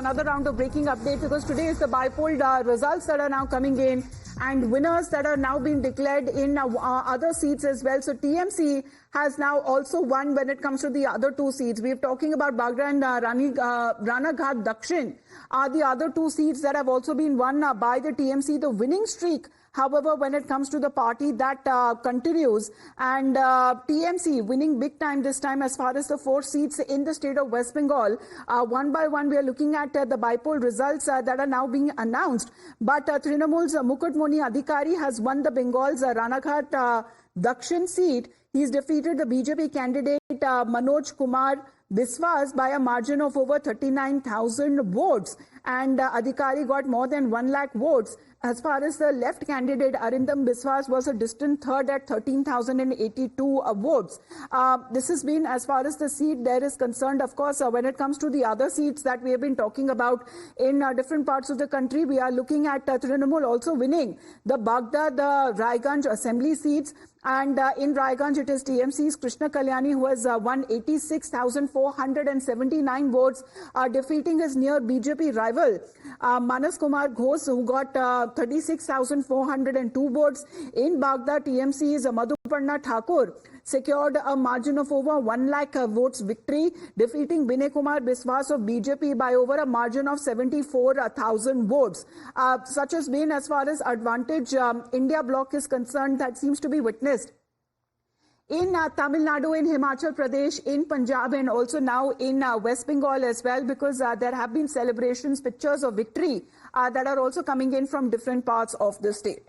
Another round of breaking update, because today is the bi-poll results that are now coming in and winners that are now being declared in other seats as well. So TMC has now also won when it comes to the other two seats. We're talking about Bagda and Ranaghat Dakshin are the other two seats that have also been won by the TMC. The winning streak, however, when it comes to the party, that continues, and TMC winning big time this time as far as the 4 seats in the state of West Bengal. One by one, we are looking at the bi-poll results that are now being announced. But Trinamool's Mukutmoni Adhikari has won the Bengal's Ranaghat Dakshin seat. He's defeated the BJP candidate Manoj Kumar Biswas by a margin of over 39,000 votes, and Adhikari got more than 1 lakh votes. As far as the left candidate, Arindam Biswas was a distant third at 13,082 votes. This has been, as far as the seat there is concerned. Of course, when it comes to the other seats that we have been talking about in different parts of the country, we are looking at Trinamool also winning the Bagda, the Raiganj assembly seats. And in Raiganj, it is TMC's Krishna Kalyani who has won 86,479 votes, defeating his near BJP rival Manas Kumar Ghosh, who got 36,402 votes. In Bagda, TMC's Madhuparna Thakur secured a margin of over 1 lakh votes victory, defeating Binay Kumar Biswas of BJP by over a margin of 74,000 votes. Such has been, as far as Advantage India bloc is concerned, that seems to be witnessed in Tamil Nadu, in Himachal Pradesh, in Punjab, and also now in West Bengal as well, because there have been celebrations, pictures of victory that are also coming in from different parts of the state.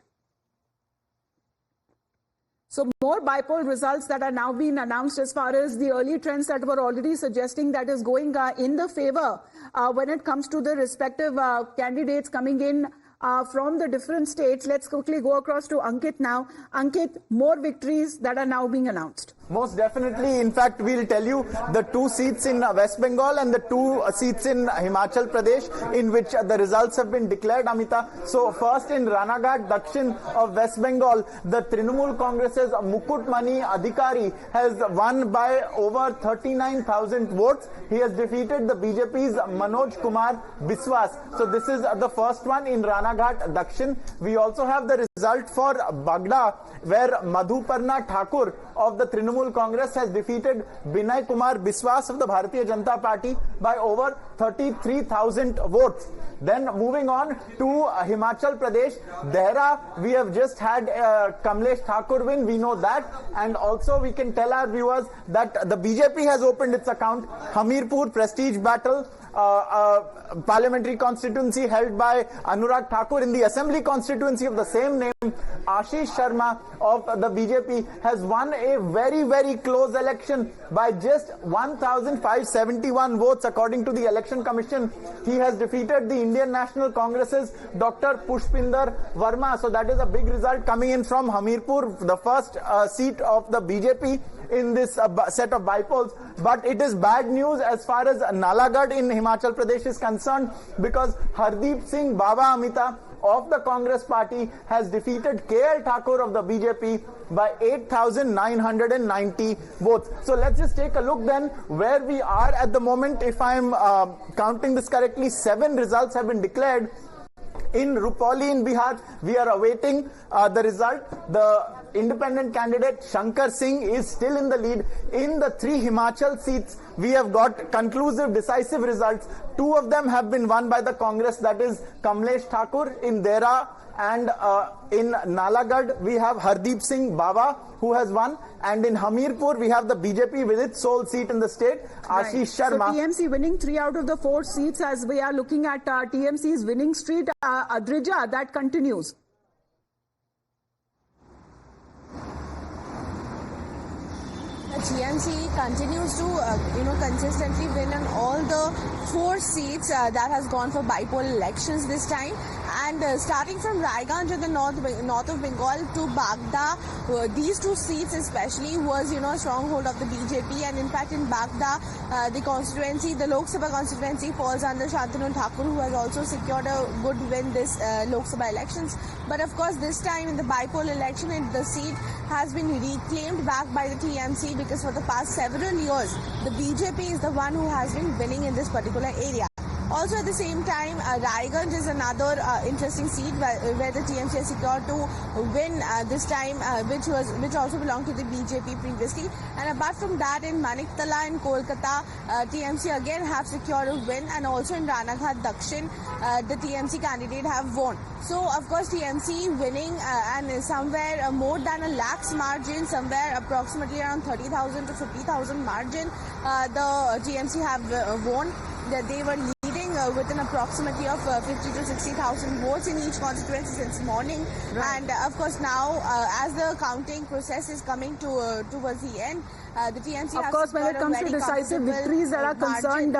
So more bi-poll results that are now being announced, as far as the early trends that were already suggesting that is going in the favor when it comes to the respective candidates coming in from the different states. Let's quickly go across to Ankit now. Ankit, more victories that are now being announced. Most definitely. In fact, we'll tell you the 2 seats in West Bengal and the 2 seats in Himachal Pradesh in which the results have been declared, Amita. So first, in Ranaghat Dakshin of West Bengal, the Trinamool Congress's Mukutmoni Adhikari has won by over 39,000 votes. He has defeated the BJP's Manoj Kumar Biswas. So this is the first one in Ranaghat Dakshin. We also have the result for Bagda, where Madhuparna Thakur of the Trinamool Congress has defeated Binay Kumar Biswas of the Bharatiya Janata Party by over 33,000 votes. Then moving on to Himachal Pradesh, Dehra, we have just had Kamlesh Thakur win, we know that, and also we can tell our viewers that the BJP has opened its account. Hamirpur Prestige Battle, parliamentary constituency held by Anurag Thakur. In the assembly constituency of the same name, Ashish Sharma of the BJP has won a very, very close election by just 1,571 votes according to the Election Commission. He has defeated the Indian National Congress's Dr. Pushpinder Verma. So that is a big result coming in from Hamirpur, the first seat of the BJP in this set of bi-polls. But it is bad news as far as Nalagarh in Himachal Pradesh is concerned, because Hardeep Singh Baba, Amita, of the Congress party has defeated KL Thakur of the BJP by 8,990 votes. So let's just take a look then where we are at the moment. If I'm counting this correctly, 7 results have been declared. In Rupoli in Bihar, we are awaiting the result. The independent candidate Shankar Singh is still in the lead. In the 3 Himachal seats, we have got conclusive, decisive results. 2 of them have been won by the Congress, that is Kamlesh Thakur in Dehra, and in Nalagarh we have Hardeep Singh Baba who has won, and in Hamirpur we have the BJP with its sole seat in the state, Ashish Sharma. So TMC winning 3 out of the 4 seats, as we are looking at TMC's winning streak. Adrija, that continues. TMC continues to, consistently win on all the 4 seats that has gone for bi-poll elections this time. And starting from Raiganj in the north of Bengal to Bagda, these 2 seats especially was, a stronghold of the BJP. And in fact, in Bagda, the constituency, the Lok Sabha constituency falls under Shantanu Thakur, who has also secured a good win this Lok Sabha elections. But of course, this time in the bi-poll election, the seat has been reclaimed back by the TMC, because for the past several years, the BJP is the one who has been winning in this particular area. Also at the same time, Raiganj is another interesting seat where the TMC has secured to win this time, which also belonged to the BJP previously. And apart from that, in Maniktala in Kolkata, TMC again have secured a win, and also in Ranaghat Dakshin, the TMC candidate have won. So of course TMC winning and somewhere more than a lakh's margin, somewhere approximately around 30,000 to 50,000 margin, the TMC have won. That they were leading with an approximately of 50 to 60,000 votes in each constituency since morning. Right. And of course now, as the counting process is coming towards the end, the TMC Of has course, when it secured a comes to very decisive comfortable victories that are margin. concerned,